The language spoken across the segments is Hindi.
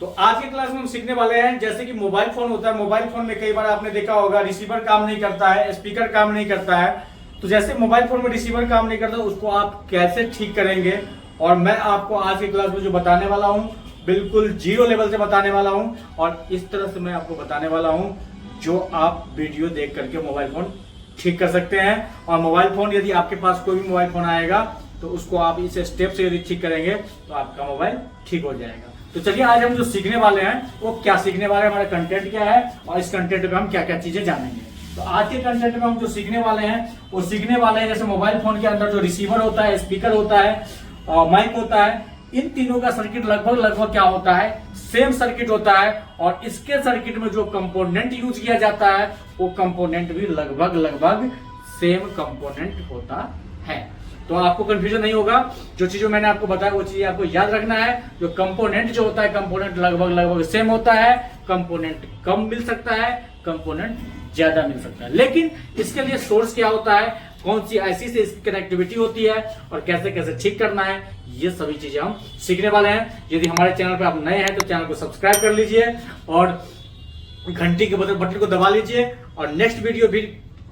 तो आज की क्लास में हम सीखने वाले हैं जैसे कि मोबाइल फोन होता है। मोबाइल फोन में कई बार आपने देखा होगा रिसीवर काम नहीं करता है, स्पीकर काम नहीं करता है। तो जैसे मोबाइल फोन में रिसीवर काम नहीं करता उसको आप कैसे ठीक करेंगे, और मैं आपको आज की क्लास में जो बताने वाला हूं बिल्कुल जीरो लेवल से बताने वाला हूं, और इस तरह से मैं आपको बताने वाला हूं जो आप वीडियो देख करके मोबाइल फोन ठीक कर सकते हैं। और मोबाइल फोन यदि आपके पास कोई भी मोबाइल फोन आएगा तो उसको आप इस स्टेप से यदि ठीक करेंगे तो आपका मोबाइल ठीक हो जाएगा। तो चलिए आज हम जो सीखने वाले हैं वो क्या सीखने वाले हैं, हमारा कंटेंट क्या है और इस कंटेंट में हम क्या क्या चीजें जानेंगे। तो आज के कंटेंट में हम जो सीखने वाले हैं वो सीखने वाले हैं जैसे मोबाइल फोन के अंदर जो रिसीवर होता है, स्पीकर होता है और माइक होता है, इन तीनों का सर्किट लगभग क्या होता है, सेम सर्किट होता है। और इसके सर्किट में जो कंपोनेंट यूज किया जाता है वो कंपोनेंट भी लगभग सेम कंपोनेंट होता है। तो आपको कंफ्यूजन नहीं होगा, जो चीजों मैंने आपको बताया वो चीज आपको याद रखना है। जो कंपोनेंट जो होता है कंपोनेंट लगभग सेम होता है, कंपोनेंट कम मिल सकता है, कंपोनेंट ज्यादा मिल सकता है, लेकिन इसके लिए सोर्स क्या होता है, कौन सी आईसी से इसकी कनेक्टिविटी होती है और कैसे कैसे ठीक करना है, ये सभी चीजें हम सीखने वाले हैं। यदि हमारे चैनल पे आप नए हैं तो चैनल को सब्सक्राइब कर लीजिए और घंटी के बटन को दबा लीजिए, और नेक्स्ट वीडियो भी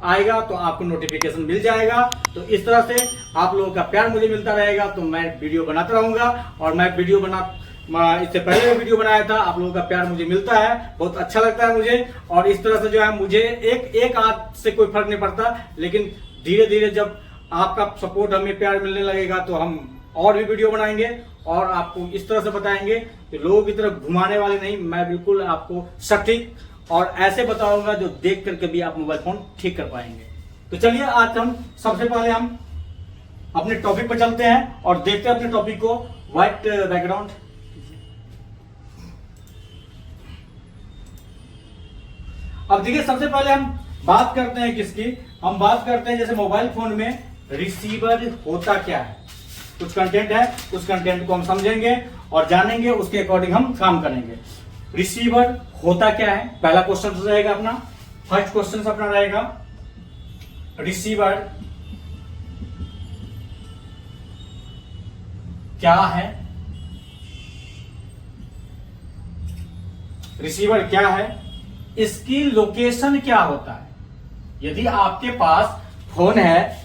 आएगा तो आपको नोटिफिकेशन मिल जाएगा। तो इस तरह से आप लोगों का प्यार मुझे मिलता रहेगा तो मैं वीडियो बनाता रहूंगा। और मैं वीडियो इससे पहले भी वीडियो बनाया था, आप लोगों का प्यार मुझे मिलता है, बहुत अच्छा लगता है मुझे। और इस तरह से जो है मुझे एक आध से कोई फर्क नहीं पड़ता, लेकिन धीरे धीरे जब आपका सपोर्ट हमें प्यार मिलने लगेगा तो हम और भी वीडियो बनाएंगे और आपको इस तरह से बताएंगे कि लोगों की तरफ घुमाने वाले नहीं, मैं बिल्कुल आपको सटीक और ऐसे बताऊंगा जो देख करके भी आप मोबाइल फोन ठीक कर पाएंगे। तो चलिए आज हम सबसे पहले हम अपने टॉपिक पर चलते हैं और देखते हैं अपने टॉपिक को। व्हाइट बैकग्राउंड, अब देखिए सबसे पहले हम बात करते हैं किसकी, हम बात करते हैं जैसे मोबाइल फोन में रिसीवर होता क्या है। कुछ कंटेंट है, उस कंटेंट को हम समझेंगे और जानेंगे, उसके अकॉर्डिंग हम काम करेंगे। रिसीवर होता क्या है, पहला क्वेश्चन रहेगा अपना, फर्स्ट क्वेश्चन अपना रहेगा रिसीवर क्या है। रिसीवर क्या है, इसकी लोकेशन क्या होता है। यदि आपके पास फोन है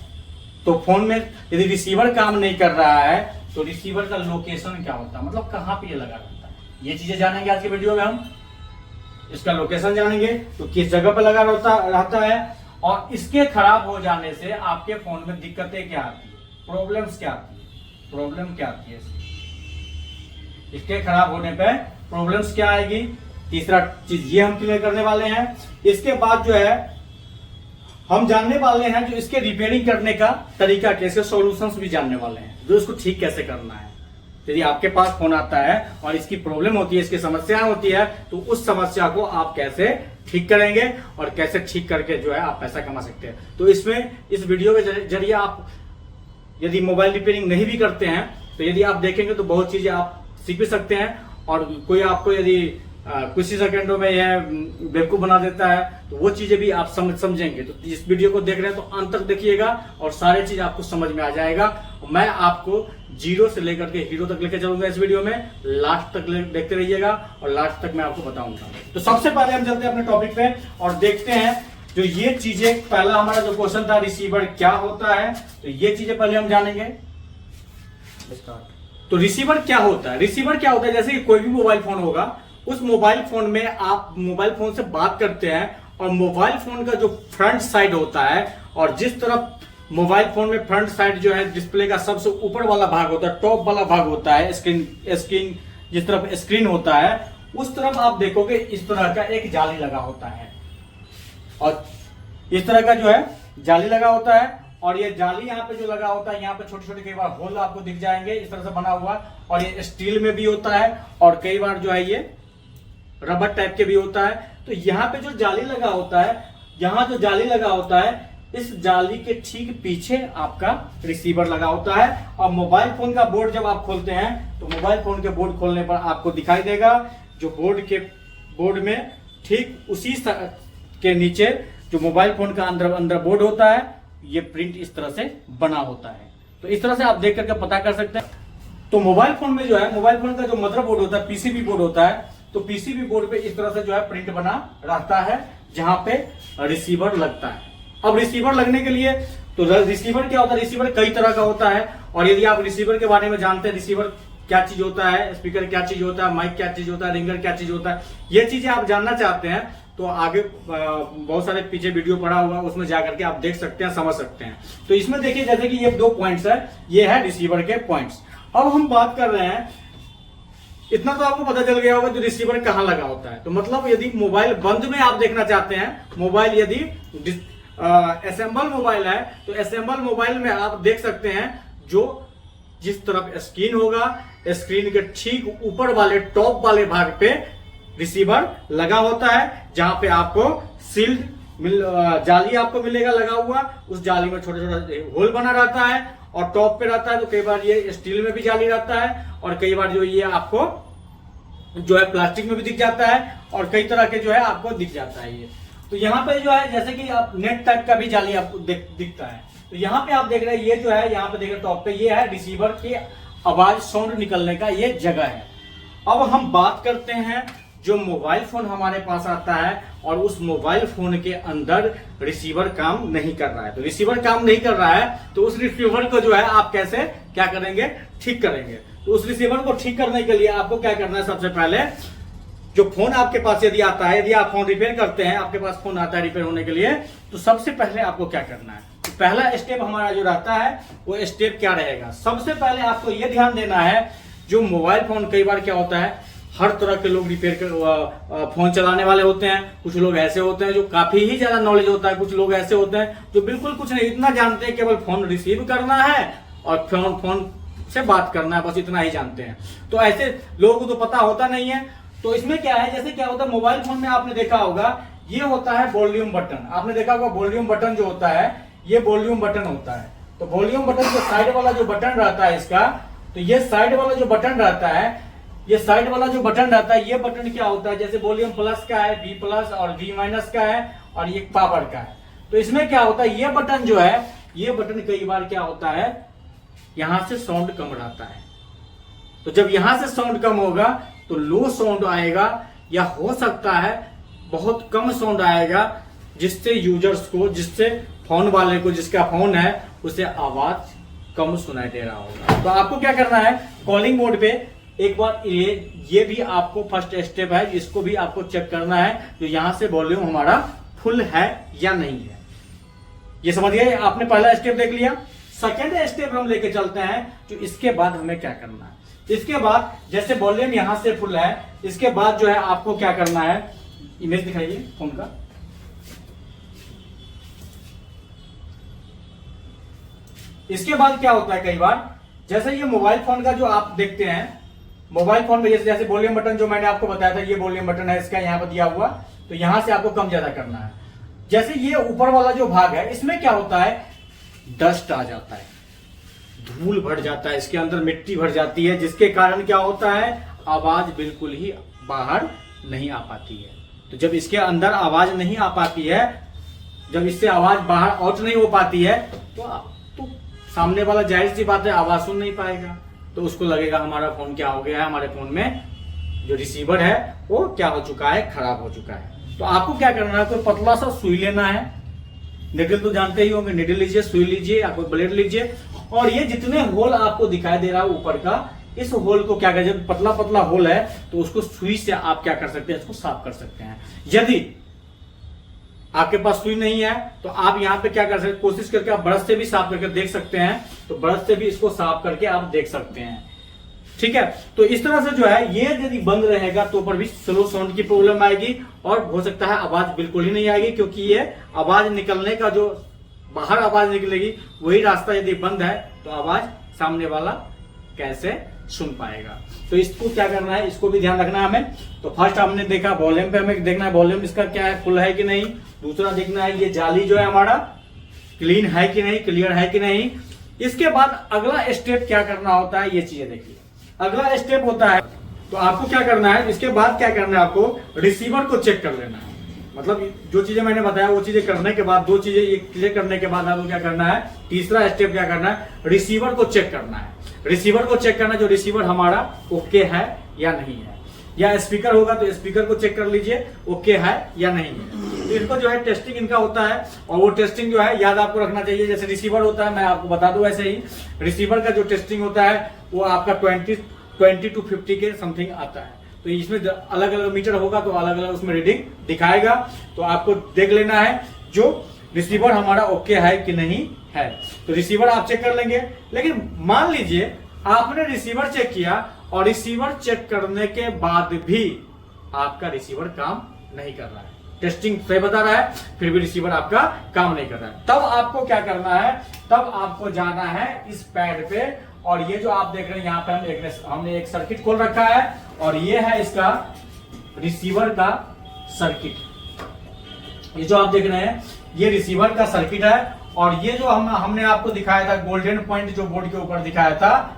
तो फोन में यदि रिसीवर काम नहीं कर रहा है तो रिसीवर का लोकेशन क्या होता है, मतलब कहां पे ये लगा रहता है, ये चीजें जानेंगे आज की वीडियो में। हम इसका लोकेशन जानेंगे तो किस जगह पे लगा रहता है, और इसके खराब हो जाने से आपके फोन में दिक्कतें क्या आती है, प्रॉब्लम्स क्या आती है, प्रॉब्लम क्या आती है इसके खराब होने पे प्रॉब्लम्स क्या आएगी। तीसरा चीज ये हम क्लियर करने वाले हैं। इसके बाद जो है हम जानने वाले हैं जो इसके रिपेयरिंग करने का तरीका, कैसे सॉल्यूशंस भी जानने वाले हैं, जो इसको ठीक कैसे करना है। यदि आपके पास फोन आता है और इसकी प्रॉब्लम होती है, इसकी समस्या होती है, तो उस समस्या को आप कैसे ठीक करेंगे और कैसे ठीक करके जो है आप पैसा कमा सकते हैं। तो इसमें इस वीडियो के जरिए आप यदि मोबाइल रिपेयरिंग नहीं भी करते हैं तो यदि आप देखेंगे तो बहुत चीजें आप सीख भी सकते हैं। और कोई आपको यदि कुछ ही सेकंडों में यह बेवकूफ बना देता है तो वो चीजें भी आप समझेंगे। तो इस वीडियो को देख रहे हैं तो अंत तक देखिएगा और सारी चीज आपको समझ में आ जाएगा। मैं आपको जीरो से लेकर के हीरो तक लेकर चलूंगा इस वीडियो में, लास्ट तक देखते रहिएगा और लास्ट तक मैं आपको बताऊंगा। तो सबसे पहले हम चलते हैं अपने टॉपिक पे और देखते हैं जो ये चीजें, पहला हमारा जो क्वेश्चन था रिसीवर क्या होता है, तो ये चीजें पहले हम जानेंगे। तो रिसीवर क्या होता है, रिसीवर क्या होता है, जैसे कि कोई भी मोबाइल फोन होगा, उस मोबाइल फोन में आप मोबाइल फोन से बात करते हैं और मोबाइल फोन का जो फ्रंट साइड होता है, और जिस तरफ मोबाइल फोन में फ्रंट साइड जो है डिस्प्ले का सबसे ऊपर वाला भाग होता है, टॉप वाला भाग होता है, स्क्रीन जिस तरफ स्क्रीन होता है उस तरफ आप देखोगे इस तरह का एक जाली लगा होता है, और इस तरह का जो है जाली लगा होता है। और ये जाली यहाँ पे जो लगा होता है, यहाँ पे छोटे छोटे कई बार होल आपको दिख जाएंगे इस तरह से बना हुआ, और ये स्टील में भी होता है और कई बार जो है ये रबर टाइप के भी होता है। तो यहाँ पे जो जाली लगा होता है, यहाँ जो जाली लगा होता है, इस जाली के ठीक पीछे आपका रिसीवर लगा होता है। और मोबाइल फोन का बोर्ड जब आप खोलते हैं तो मोबाइल फोन के बोर्ड खोलने पर आपको दिखाई देगा जो बोर्ड में ठीक उसी के नीचे जो मोबाइल फोन का अंदर बोर्ड होता है, ये प्रिंट इस तरह से बना होता है। तो इस तरह से आप देख करके पता कर सकते हैं। तो मोबाइल फोन में जो है, मोबाइल फोन का जो मदरबोर्ड होता है, पीसीबी बोर्ड होता है, तो पीसीबी बोर्ड पे इस तरह से जो है प्रिंट बना रहता है जहां पे रिसीवर लगता है। अब रिसीवर लगने के लिए, तो रिसीवर क्या होता है, रिसीवर कई तरह का होता है। और यदि आप रिसीवर के बारे में जानते हैं, रिसीवर क्या चीज होता है, स्पीकर क्या चीज होता है, माइक क्या चीज होता है, रिंगर क्या चीज होता है, ये चीजें आप जानना चाहते हैं तो आगे बहुत सारे पीछे वीडियो पड़ा हुआ, उसमें जाकर के आप देख सकते हैं, समझ सकते हैं। तो इसमें देखिए जैसे कि ये 2 पॉइंट्स है, ये है रिसीवर के पॉइंट्स। अब हम बात कर रहे हैं, इतना तो आपको पता चल गया होगा कि रिसीवर कहां लगा होता है। तो मतलब यदि मोबाइल बंद में आप देखना चाहते हैं, मोबाइल यदि असेंबल मोबाइल है तो असेंबल मोबाइल में आप देख सकते हैं जो जिस तरफ स्क्रीन होगा, स्क्रीन के ठीक ऊपर वाले टॉप वाले भाग पे रिसीवर लगा होता है, जहां पे आपको सील्ड जाली आपको मिलेगा लगा हुआ, उस जाली में छोटे छोटे होल बना रहता है और टॉप पे रहता है। तो कई बार ये स्टील में भी जाली रहता है और कई बार जो ये आपको जो है प्लास्टिक में भी दिख जाता है और कई तरह के जो है आपको दिख जाता है ये। तो यहाँ पे जो है जैसे कि आप नेट टाइप का भी जाली आपको दिखता है। तो यहाँ पे आप देख रहे हैं ये जो है, यहाँ पे देख रहे टॉप पे ये है रिसीवर की आवाज साउंड निकलने का ये जगह है। अब हम बात करते हैं जो मोबाइल फोन हमारे पास आता है और उस मोबाइल फोन के अंदर रिसीवर काम नहीं कर रहा है। तो रिसीवर काम नहीं कर रहा है तो उस रिसीवर को जो है आप कैसे क्या करेंगे, ठीक करेंगे। तो उस रिसीवर को ठीक करने के लिए आपको क्या करना है, सबसे पहले जो फोन आपके पास यदि आता है, यदि आप फोन रिपेयर करते हैं, आपके पास फोन आता है रिपेयर होने के लिए, तो सबसे पहले आपको क्या करना है, तो पहला स्टेप हमारा जो रहता है वो स्टेप क्या रहेगा, सबसे पहले आपको ये ध्यान देना है जो मोबाइल फोन कई बार क्या होता है, हर तरह के लोग रिपेयर कर फोन चलाने वाले होते हैं। कुछ लोग ऐसे होते हैं जो काफी ही ज्यादा नॉलेज होता है, कुछ लोग ऐसे होते हैं जो बिल्कुल कुछ नहीं, इतना जानते हैं केवल फोन रिसीव करना है और फोन से बात करना है, बस इतना ही जानते हैं। तो ऐसे लोगों को तो पता होता नहीं है। तो इसमें क्या है, जैसे क्या होता है मोबाइल फोन में आपने देखा होगा ये होता है वॉल्यूम बटन, आपने देखा होगा वॉल्यूम बटन जो होता है ये वॉल्यूम बटन होता है। तो वॉल्यूम बटन जो साइड वाला जो बटन रहता है इसका, तो ये साइड वाला जो बटन रहता है, ये साइड वाला जो बटन रहता है, ये बटन क्या होता है, जैसे वॉल्यूम प्लस का है, V प्लस और V माइनस का है और ये पावर का है। तो इसमें क्या होता है, ये बटन जो है, ये बटन कई बार क्या होता है, यहां से साउंड कम रहता है। तो जब यहां से साउंड कम होगा तो लो साउंड आएगा या हो सकता है बहुत कम साउंड आएगा, जिससे यूजर्स को, जिससे फोन वाले को, जिसका फोन है उसे आवाज कम सुनाई दे रहा होगा। तो आपको क्या करना है, कॉलिंग मोड पे एक बार ये भी आपको फर्स्ट स्टेप है, इसको भी आपको चेक करना है जो यहां से वॉल्यूम हमारा फुल है या नहीं है। ये समझिए, आपने पहला स्टेप देख लिया। सेकेंड स्टेप हम लेके चलते हैं, तो इसके बाद हमें क्या करना है, इसके बाद जैसे वॉल्यूम यहां से फुल है, इसके बाद जो है आपको क्या करना है, इमेज दिखाइए फोन का। इसके बाद क्या होता है, कई बार जैसे ये मोबाइल फोन का जो आप देखते हैं, मोबाइल फोन में जैसे वॉल्यूम बटन जो मैंने आपको बताया था, ये वॉल्यूम बटन है इसका, यहाँ पर दिया हुआ, तो यहां से आपको कम ज्यादा करना है। जैसे ये ऊपर वाला जो भाग है, इसमें क्या होता है, डस्ट आ जाता है, धूल भर जाता है, इसके अंदर मिट्टी भर जाती है, जिसके कारण क्या होता है, आवाज बिल्कुल ही बाहर नहीं आ पाती है। तो जब इसके अंदर आवाज नहीं आ पाती है, जब इससे आवाज बाहर आउट नहीं हो पाती है, तो सामने वाला जाहिर सी बात है आवाज सुन नहीं पाएगा, तो उसको लगेगा हमारा फोन क्या हो गया है, हमारे फोन में जो रिसीवर है वो क्या हो चुका है, खराब हो चुका है। तो आपको क्या करना है, कोई पतला सा सुई लेना है, निडल तो जानते ही होंगे, निडल लीजिए, सुई लीजिए या कोई ब्लेड लीजिए, और ये जितने होल आपको दिखाई दे रहा है ऊपर का, इस होल को क्या करें, पतला पतला होल है तो उसको सुई से आप क्या कर सकते हैं, इसको साफ कर सकते हैं। यदि आपके पास सुई नहीं है तो आप यहाँ पे क्या कर सकते हैं, कोशिश करके आप ब्रश से भी साफ करके देख सकते हैं, तो ब्रश से भी इसको साफ करके आप देख सकते हैं, ठीक है। तो इस तरह से जो है ये यदि बंद रहेगा तो ऊपर भी स्लो साउंड की प्रॉब्लम आएगी और हो सकता है आवाज बिल्कुल ही नहीं आएगी, क्योंकि ये आवाज निकलने का जो बाहर आवाज निकलेगी वही रास्ता यदि बंद है तो आवाज सामने वाला कैसे सुन पाएगा। तो इसको क्या करना है, इसको भी ध्यान रखना है हमें। तो फर्स्ट हमने देखा वॉल्यूम पे हमें देखना है वॉल्यूम इसका क्या है, फुल है कि नहीं। दूसरा देखना है ये जाली जो है हमारा क्लीन है कि नहीं, क्लियर है कि नहीं। इसके बाद अगला स्टेप क्या करना होता है, ये चीजें देखिए। अगला स्टेप होता है, तो आपको क्या करना है, इसके बाद क्या करना है, आपको रिसीवर को चेक कर लेना है। मतलब जो चीजें मैंने बताया वो चीजें करने के बाद, दो चीजें ये क्लियर करने के बाद आपको क्या करना है, तीसरा स्टेप क्या करना है, रिसीवर को चेक करना है। रिसीवर को चेक करना जो रिसीवर हमारा ओके है या नहीं है, या स्पीकर होगा तो स्पीकर को चेक कर लीजिए ओके है या नहीं है। तो इनको जो है टेस्टिंग इनका होता है, और वो टेस्टिंग जो है याद आपको रखना चाहिए। जैसे रिसीवर होता है, मैं आपको बता दूं ऐसे ही, रिसीवर का जो टेस्टिंग होता है वो आपका 20 to 50 के समथिंग आता है। तो इसमें अलग अलग मीटर होगा तो अलग अलग उसमें रीडिंग दिखाएगा, तो आपको देख लेना है जो रिसीवर हमारा ओके है कि नहीं है। तो रिसीवर आप चेक कर लेंगे। लेकिन मान लीजिए आपने रिसीवर चेक किया और रिसीवर चेक करने के बाद भी आपका रिसीवर काम नहीं कर रहा है, टेस्टिंग सही बता रहा है, फिर भी रिसीवर आपका काम नहीं कर रहा है, तब आपको क्या करना है, तब आपको जाना है इस पैड पे। और ये जो आप देख रहे हैं यहाँ पे हमने एक सर्किट खोल रखा है, और ये है इसका रिसीवर का सर्किट। ये जो आप देख रहे हैं ये रिसीवर का सर्किट है। और ये जो हमने आपको दिखाया था गोल्डन पॉइंट जो बोर्ड के ऊपर दिखाया था,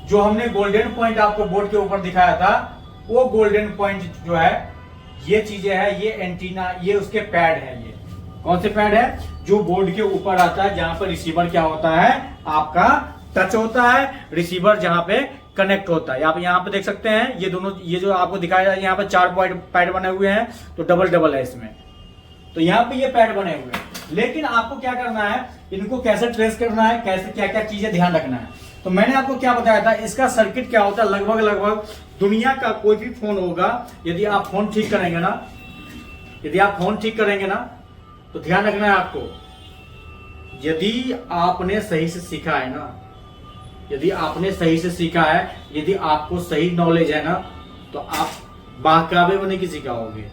जो हमने गोल्डन पॉइंट आपको बोर्ड के ऊपर दिखाया था, वो गोल्डन पॉइंट जो है ये चीजें है, ये एंटीना, ये उसके पैड है। ये कौन से पैड है? जो बोर्ड के ऊपर आता है, जहां पर रिसीवर क्या होता है आपका टच होता है, रिसीवर जहां पे कनेक्ट होता है। आप यहाँ पे देख सकते हैं ये दोनों, ये जो आपको दिखाया जाए यहाँ पे 4 पैड बने हुए हैं, तो डबल है इसमें। तो यहाँ पे ये पैड बने हुए हैं। लेकिन आपको क्या करना है, इनको कैसे ट्रेस करना है, कैसे क्या क्या चीजें ध्यान रखना है। तो मैंने आपको क्या बताया था, इसका सर्किट क्या होता है, लगभग दुनिया का कोई भी फोन होगा, यदि आप फोन ठीक करेंगे ना, तो ध्यान रखना है आपको, यदि आपने सही से सीखा है ना, यदि आपको सही नॉलेज है ना, तो आप बाकाबे बने की सिखाओगे।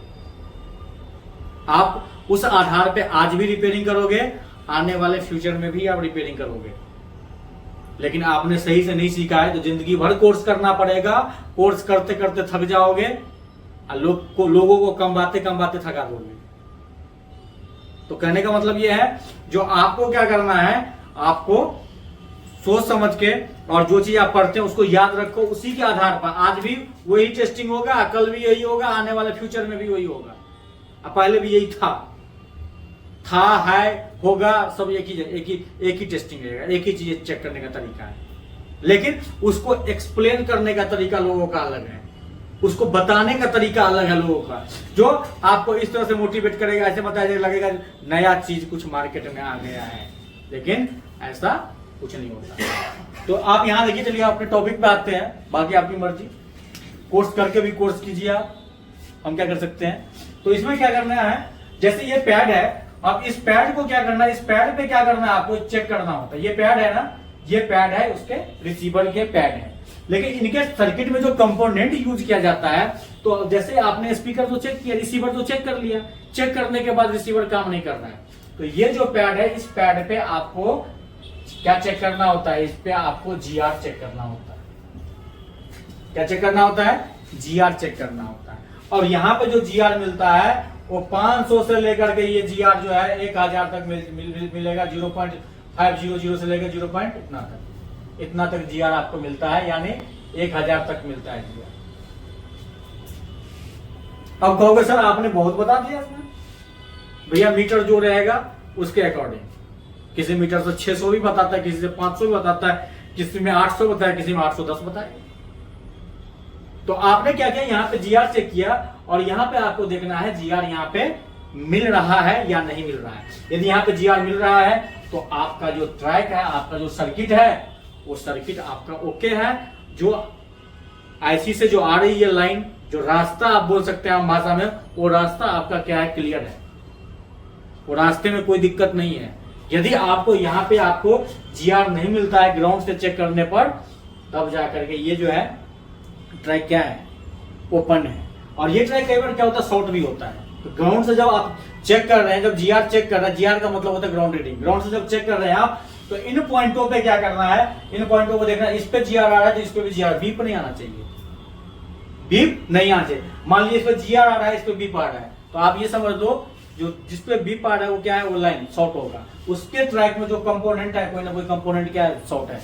आप उस आधार पे आज भी रिपेयरिंग करोगे, आने वाले फ्यूचर में भी आप रिपेयरिंग करोगे। लेकिन आपने सही से नहीं सीखा है तो जिंदगी भर कोर्स करना पड़ेगा, कोर्स करते करते थक जाओगे, लोगों को कम बातें थका दोगे। तो कहने का मतलब यह है, जो आपको क्या करना है, आपको सोच समझ के और जो चीज आप पढ़ते हैं उसको याद रखो, उसी के आधार पर आज भी वही टेस्टिंग होगा, कल भी यही होगा, आने वाले फ्यूचर में भी वही होगा। पहले भी यही था, होगा, सब एक ही टेस्टिंग रहेगा, एक ही चीज चेक करने का तरीका है। लेकिन उसको एक्सप्लेन करने का तरीका लोगों का अलग है, उसको बताने का तरीका अलग है लोगों का, जो आपको इस तरह से मोटिवेट करेगा, ऐसे बताया लगेगा नया चीज कुछ मार्केट में आ गया है, लेकिन ऐसा कुछ नहीं होता। तो आप यहाँ देखिए, चलिए अपने टॉपिक पे आते हैं, बाकी आपकी मर्जी, कोर्स करके भी कोर्स कीजिए आप, हम क्या कर सकते हैं। तो इसमें क्या करना है, जैसे ये पैड है, अब इस पैड को क्या करना है, इस पैड पे क्या करना है, आपको चेक करना होता है। ये पैड है ना, ये पैड है उसके रिसीवर के पैड है। लेकिन इनके सर्किट में जो कंपोनेंट यूज किया जाता है, तो जैसे आपने स्पीकर तो चेक किया, रिसीवर तो चेक कर लिया, चेक करने के बाद रिसीवर काम नहीं कर रहा है, तो ये जो पैड है, इस पैड पे आपको क्या चेक करना होता है, इस पे आपको GR चेक करना होता है। क्या चेक करना होता है? GR चेक करना होता है। और यहाँ पे जो GR मिलता है वो 500 से लेकर के ये GR जो है 1000 तक मिलेगा, 0.500 से लेकर 0. इतना तक GR आपको मिलता है, यानी 1000 तक मिलता है GR। अब कहोगे सर आपने बहुत बता दिया इसमें, भैया मीटर जो रहेगा उसके अकॉर्डिंग, किसी मीटर से 600 भी बताता है, किसी से 500 भी बताता है, किसी में 800 बताया, किसी में 810 बताया। तो आपने क्या किया, यहाँ पे GR चेक किया, और यहाँ पे आपको देखना है GR यहाँ पे मिल रहा है या नहीं मिल रहा है। यदि यहाँ पे GR मिल रहा है तो आपका जो ट्रैक है, आपका जो सर्किट है, वो सर्किट आपका ओके है। जो IC से जो आ रही है लाइन, जो रास्ता आप बोल सकते हैं आम भाषा में, वो रास्ता आपका क्या है, क्लियर है, वो रास्ते में कोई दिक्कत नहीं है। यदि आपको यहाँ पे आपको GR नहीं मिलता है ग्राउंड से चेक करने पर, तब जाकर के ये जो है ट्रैक क्या है, ओपन है। और ये ट्रैक कई बार क्या होता है, शॉर्ट भी होता है। तो ग्राउंड से जब आप चेक कर रहे हैं, जब GR चेक कर रहे हैं, GR का मतलब होता है ग्राउंड रीडिंग, ग्राउंड से जब चेक कर रहे हैं आप, तो इन पॉइंटों पे क्या करना है, इन पॉइंटों को देखना है, इस पे GR आ रहा है तो इस पे भी GR, बीप नहीं आना चाहिए, बीप नहीं आना चाहिए। मान लीजिए इस पे GR आ रहा है, इस पे बीप आ रहा है, तो आप ये समझ लो जो जिसपे बीप आ रहा है वो क्या है, वो लाइन शॉर्ट होगा। उसके ट्रैक में जो कंपोनेंट है, कोई ना कोई कंपोनेंट क्या है, शॉर्ट है।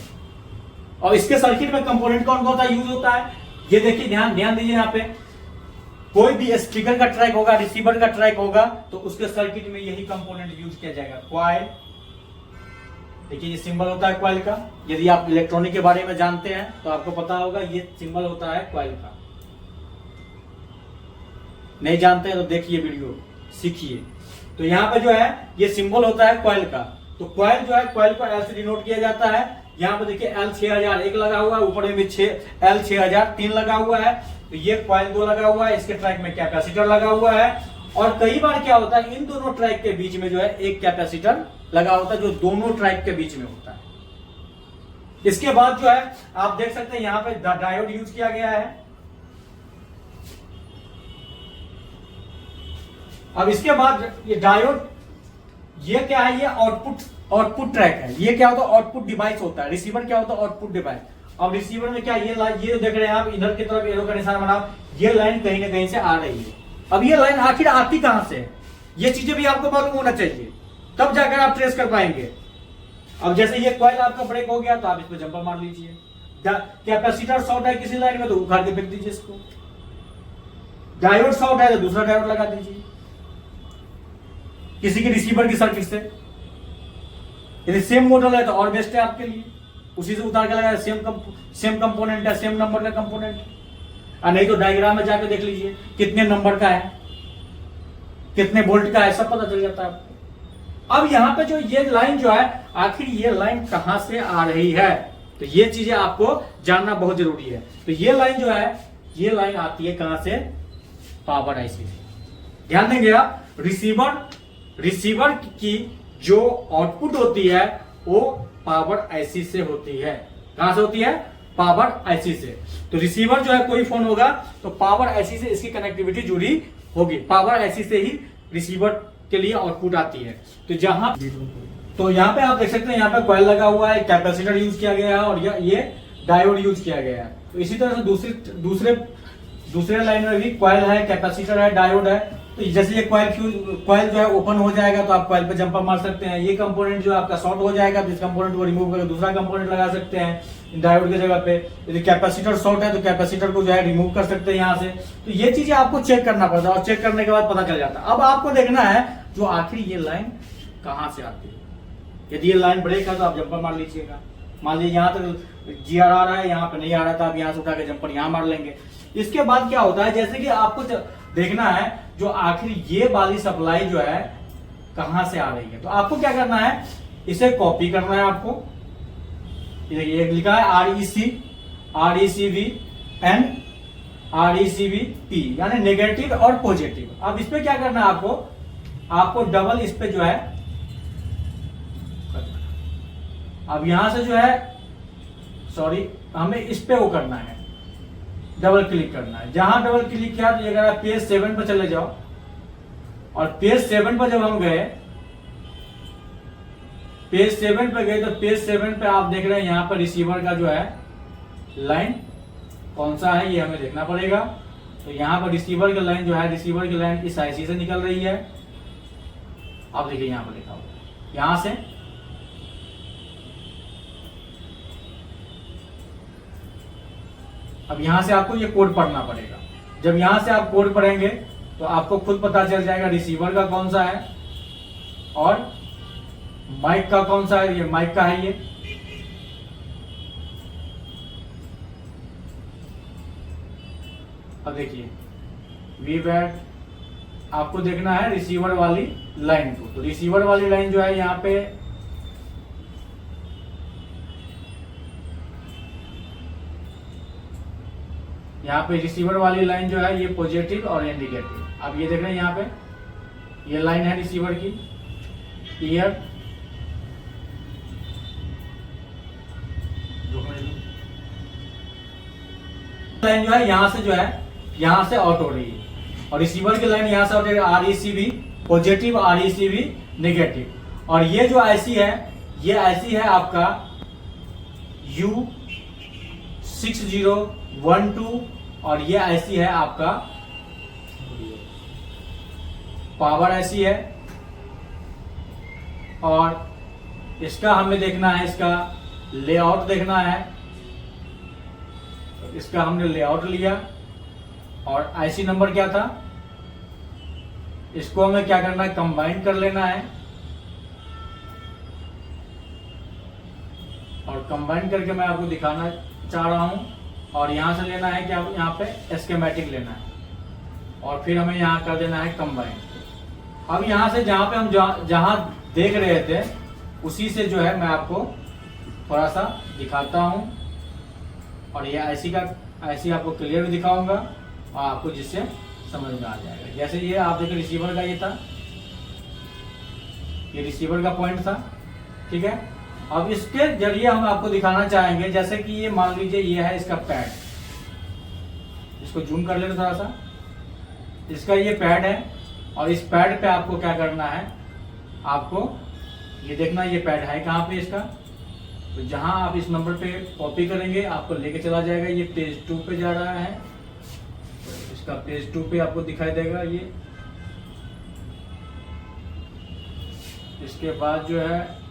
और इसके सर्किट में कंपोनेंट कौन कौन सा यूज होता है, ये देखिए, ध्यान दीजिए। यहाँ पे कोई भी स्पीकर का ट्रैक होगा, रिसीवर का ट्रैक होगा, तो उसके सर्किट में यही कंपोनेंट यूज किया जाएगा, कॉइल, देखिए ये सिंबल होता है कॉइल का। यदि आप इलेक्ट्रॉनिक के बारे में जानते हैं तो आपको पता होगा ये सिंबल होता है कॉइल का। नहीं जानते हैं तो देखिए वीडियो, सीखिए। तो यहाँ पे जो है ये सिंबल होता है कॉइल का। तो कॉइल जो है, कॉइल को एल से डिनोट किया जाता है। यहाँ पे देखिए एल 6000 एक लगा हुआ है, ऊपर में भी एल 6000 3 लगा हुआ है। तो ये कॉइल 2 लगा हुआ है, इसके ट्रैक में कैपेसिटर लगा हुआ है। और कई बार क्या होता है, इन दोनों ट्रैक के बीच में जो है एक कैपेसिटर लगा होता है, जो दोनों ट्रैक के बीच में होता है। इसके बाद जो है आप देख सकते हैं यहाँ पे डायोड यूज किया गया है। अब इसके बाद ये डायोड, ये क्या है, ये आउटपुट ट्रैक है। ये क्या होता है, आउटपुट डिवाइस होता है। रिसीवर क्या होता है, आउटपुट डिवाइस। अब रिसीवर में क्या, ये देख रहे हैं आप, इधर की तरफ एरो का निशान बना, ये लाइन कहीं ना कहीं से आ रही है। अब ये लाइन आखिर आती कहां से है, ये चीजें भी आपको मालूम होना चाहिए, तब जाकर आप ट्रेस कर पाएंगे। अब जैसे ये कॉइल आपका ब्रेक हो गया तो आप इस पर जंपर मार लीजिए। कैपेसिटर शॉर्ट है किसी लाइन में तो उखाड़ के फेंक दीजिए इसको। डायोड शॉर्ट है तो दूसरा डायोड लगा दीजिए किसी के रिसीवर की सर्किट से। यदि सेम मॉडल है तो और बेस्ट है आपके लिए, उसी से उतार के लगाया। सेम कंपोनेंट है, सेम नंबर का कंपोनेंट है। और नहीं तो डायग्राम में जाकर देख लीजिए कितने नंबर का है, कितने वोल्ट का है, सब पता चल जाता है आपको। अब यहाँ पे जो ये लाइन जो है, आखिर ये लाइन कहां से आ रही है, तो ये चीजें आपको जानना बहुत जरूरी है। तो ये लाइन जो है, ये लाइन आती है कहां से, पावर आईसी से। ध्यान देंगे आप, रिसीवर की जो आउटपुट होती है वो पावर आईसी से होती है। कहां से होती है, पावर आईसी से। तो रिसीवर जो है, कोई फोन होगा तो पावर आईसी से इसकी कनेक्टिविटी जुड़ी होगी। पावर आईसी से ही रिसीवर के लिए आउटपुट आती है। तो यहाँ पे आप देख सकते हैं, यहाँ पे कॉइल लगा हुआ है, कैपेसिटर यूज किया गया है और ये डायोड यूज किया गया है। तो इसी तरह से दूसरे लाइन में भी कॉइल है, कैपेसिटर है, डायोड है। तो जैसे ये कॉइल जो है ओपन हो जाएगा तो आप कॉइल पे जंपर मार सकते हैं। ये कंपोनेंट जो आपका शॉर्ट हो जाएगा तो इस कंपोनेंट को रिमूव करके दूसरा कंपोनेंट लगा सकते हैं डायोड की जगह पे। यदि कैपेसिटर शॉर्ट है तो कैपेसिटर को जो है रिमूव कर सकते हैं यहाँ से। तो ये चीजें आपको चेक करना पड़ता है और चेक करने के बाद पता चल जाता है। अब आपको देखना है जो आखिर ये लाइन कहां से आती है। यदि ये लाइन ब्रेक है तो आप जंपर मार लीजिएगा। मान लीजिए यहाँ तक जीआर आ रहा है, यहाँ पे नहीं आ रहा था, आप यहाँ से उठा के जंपर यहाँ मार लेंगे। इसके बाद क्या होता है, जैसे कि आपको देखना है जो आखिर ये वाली सप्लाई जो है कहां से आ रही है। तो आपको क्या करना है, इसे कॉपी करना है आपको। ये लिखा है RECV एंड RECV P, यानी नेगेटिव और पॉजिटिव। अब इस पे क्या करना है आपको डबल इस पे जो है, अब यहां से जो है, सॉरी, हमें इस पे वो करना है, डबल क्लिक करना है। जहां डबल क्लिक किया तो ये कह रहा है पेज 7 पर चले जाओ। और पेज 7 पर जब हम गए, पेज 7 पे गए तो पेज 7 पे आप देख रहे हैं यहाँ पर रिसीवर का जो है लाइन कौन सा है, ये हमें देखना पड़ेगा। तो यहाँ पर रिसीवर की लाइन जो है, रिसीवर की लाइन इस आईसी से निकल रही है। आप देखिए यहाँ पर लिखा हुआ, यहां से अब यहां से आपको ये कोड पढ़ना पड़ेगा। जब यहां से आप कोड पढ़ेंगे तो आपको खुद पता चल जाएगा रिसीवर का कौन सा है और माइक का कौन सा है। ये माइक का है। ये अब देखिए वीवैट, आपको देखना है रिसीवर वाली लाइन को। तो रिसीवर वाली लाइन जो है यहाँ पे, रिसीवर वाली लाइन जो है ये पॉजिटिव और ये नेगेटिव। अब ये देख रहे हैं यहाँ पे ये लाइन है रिसीवर की, क्लियर। लाइन जो है यहाँ से आउट हो रही है और रिसीवर की लाइन यहाँ से आउट है, RECV पॉजिटिव, RECV नेगेटिव। और ये जो आईसी है, ये आईसी है आपका U6012 और ये आईसी है आपका पावर आईसी है। और इसका हमें देखना है, इसका लेआउट देखना है। इसका हमने लेआउट लिया और आईसी नंबर क्या था, इसको हमें क्या करना है, कंबाइन कर लेना है। और कंबाइन करके मैं आपको दिखाना चाह रहा हूँ। और यहाँ से लेना है कि आप यहाँ पे स्कीमेटिक लेना है और फिर हमें यहाँ कर देना है कंबाइन। अब यहाँ से जहाँ पे हम जहाँ देख रहे थे उसी से जो है मैं आपको थोड़ा सा दिखाता हूँ और ये ऐसी आपको क्लियर भी दिखाऊंगा और आपको जिससे समझ में आ जाएगा। जैसे ये आप देखिए रिसीवर का ये था, ये रिसीवर का पॉइंट था, ठीक है। अब इसके जरिए हम आपको दिखाना चाहेंगे, जैसे कि ये मान लीजिए ये है इसका पैड, इसको जूम कर लेते थोड़ा सा, इसका ये पैड है और इस पैड पे आपको क्या करना है, आपको ये देखना ये पैड है कहाँ पे इसका। तो जहां आप इस नंबर पे कॉपी करेंगे आपको लेके चला जाएगा, ये पेज 2 पे जा रहा है, तो इसका पेज 2 पे आपको दिखाई देगा ये। इसके बाद जो है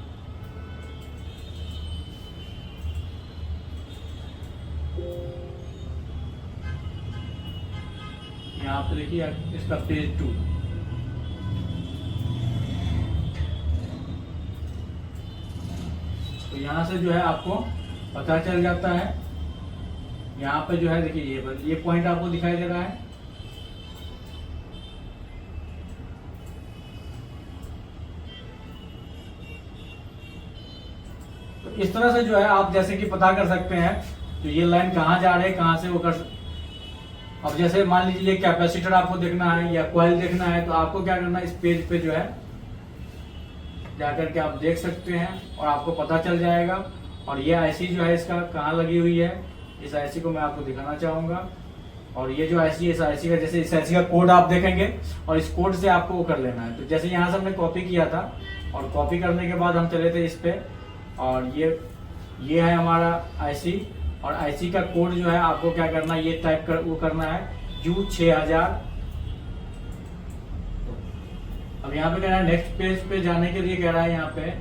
यहाँ पे देखिए इसका पेज 2, तो यहाँ से जो है आपको पता चल जाता है। यहाँ पे जो है देखिए ये पॉइंट आपको दिखाई दे रहा है। तो इस तरह से जो है आप जैसे कि पता कर सकते हैं तो ये लाइन कहाँ जा रही है, कहाँ से वो कर। अब जैसे मान लीजिए ये कैपेसिटर आपको देखना है या कॉइल देखना है, तो आपको क्या करना है, इस पेज पे जो है जाकर के आप देख सकते हैं और आपको पता चल जाएगा। और ये आईसी जो है इसका कहाँ लगी हुई है, इस आईसी को मैं आपको दिखाना चाहूंगा। और ये जो आईसी, इस आईसी का जैसे इस आईसी का कोड आप देखेंगे और इस कोड से आपको वो कर लेना है। तो जैसे यहाँ से हमने कॉपी किया था और कॉपी करने के बाद हम चले थे इस पे, और ये है हमारा आईसी और आईसी का कोड जो है आपको क्या करना है, ये टाइप कर वो करना है U6000। अब यहाँ पे कह रहा है नेक्स्ट पेज पे जाने के लिए कह रहा है यहाँ पे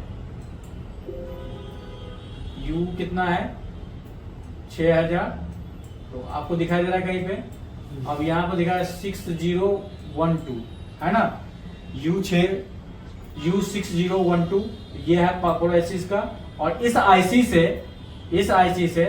U कितना है 6000, तो आपको दिखाई दे रहा है कहीं पे। अब यहाँ पे दिखा है 6012 है ना, U6012 ये है पावर आईसी का। और इस आईसी से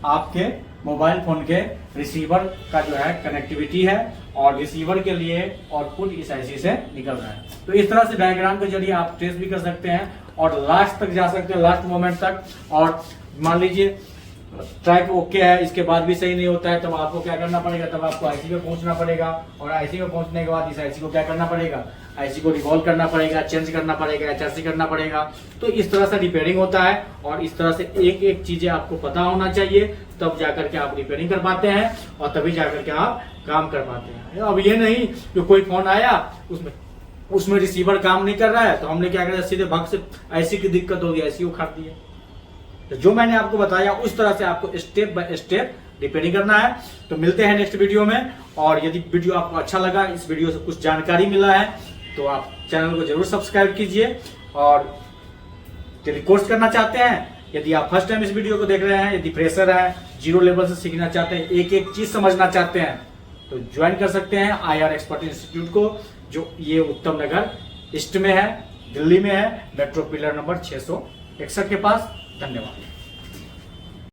आपके मोबाइल फोन के रिसीवर का जो है कनेक्टिविटी है और रिसीवर के लिए आउटपुट इस आईसी से निकल रहा है। तो इस तरह से डायग्राम के जरिए आप ट्रेस भी कर सकते हैं और लास्ट तक जा सकते हैं, लास्ट मोमेंट तक। और मान लीजिए ट्रैक ओके है, इसके बाद भी सही नहीं होता है, तब आपको क्या करना पड़ेगा, तब आपको आईसी पे पहुंचना पड़ेगा। और आईसी पे पहुंचने के बाद इस आईसी को क्या करना पड़ेगा, आईसी को रिवॉल्व करना पड़ेगा, चेंज करना पड़ेगा, एचआरसी करना पड़ेगा। तो इस तरह से रिपेयरिंग होता है और इस तरह से एक एक चीजें आपको पता होना चाहिए, तब जाकर के आप रिपेयरिंग कर पाते हैं और तभी जाकर के आप काम कर पाते हैं। अब ये नहीं कि कोई फोन आया उसमें रिसीवर काम नहीं कर रहा है तो हमने क्या करा, सीधे भाग से आईसी की दिक्कत होगी, आईसी उखाड़ दिए। तो जो मैंने आपको बताया उस तरह से आपको स्टेप बाय स्टेप रिपेयरिंग करना है। तो मिलते हैं नेक्स्ट वीडियो में। और यदि वीडियो आपको अच्छा लगा, इस वीडियो से कुछ जानकारी मिला है, तो आप चैनल को जरूर सब्सक्राइब कीजिए। और यदि कोर्स करना चाहते हैं, यदि आप फर्स्ट टाइम इस वीडियो को देख रहे हैं, यदि फ्रेशर है, जीरो लेवल से सीखना चाहते हैं, एक एक चीज समझना चाहते हैं, तो ज्वाइन कर सकते हैं IR एक्सपर्ट इंस्टीट्यूट को, जो ये उत्तम नगर ईस्ट में है, दिल्ली में है, मेट्रो पिलर नंबर 661 के पास। धन्यवाद।